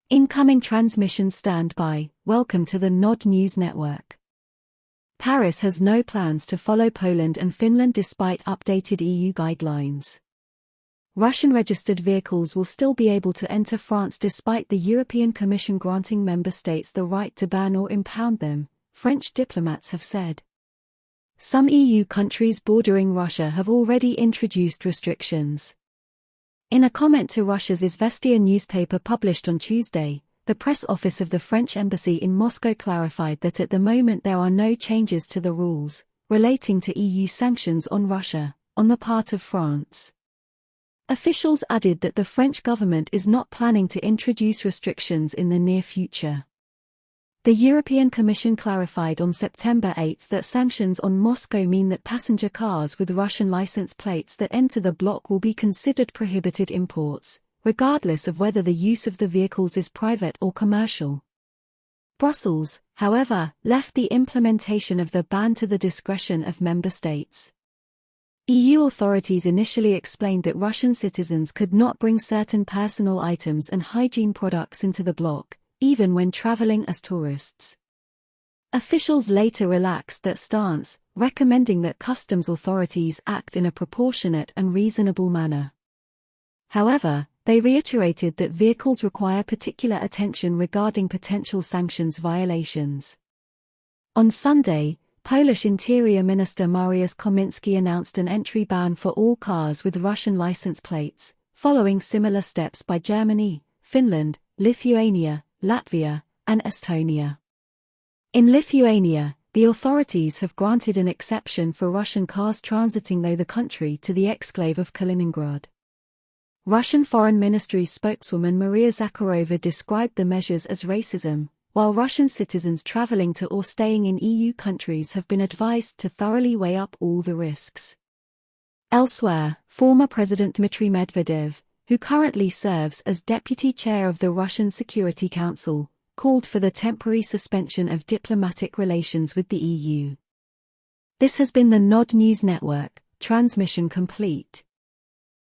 Incoming transmission standby. Welcome to the Nod News Network. Paris has no plans to follow Poland and Finland despite updated EU guidelines. Russian-registered vehicles will still be able to enter France despite the European Commission granting member states the right to ban or impound them, French diplomats have said. Some EU countries bordering Russia have already introduced restrictions. In a comment to Russia's Izvestia newspaper published on Tuesday, the press office of the French embassy in Moscow clarified that at the moment there are no changes to the rules relating to EU sanctions on Russia, on the part of France. Officials added that the French government is not planning to introduce restrictions in the near future. The European Commission clarified on September 8 that sanctions on Moscow mean that passenger cars with Russian license plates that enter the bloc will be considered prohibited imports, regardless of whether the use of the vehicles is private or commercial. Brussels, however, left the implementation of the ban to the discretion of member states. EU authorities initially explained that Russian citizens could not bring certain personal items and hygiene products into the bloc, even when traveling as tourists. Officials later relaxed that stance, recommending that customs authorities act in a proportionate and reasonable manner. However, they reiterated that vehicles require particular attention regarding potential sanctions violations. On Sunday, Polish Interior Minister Mariusz Kominski announced an entry ban for all cars with Russian license plates, following similar steps by Germany, Finland, Lithuania, Latvia, and Estonia. In Lithuania, the authorities have granted an exception for Russian cars transiting through the country to the exclave of Kaliningrad. Russian Foreign Ministry spokeswoman Maria Zakharova described the measures as racism, while Russian citizens traveling to or staying in EU countries have been advised to thoroughly weigh up all the risks. Elsewhere, former President Dmitry Medvedev, who currently serves as deputy chair of the Russian Security Council, called for the temporary suspension of diplomatic relations with the EU. This has been the Nod News Network, transmission complete.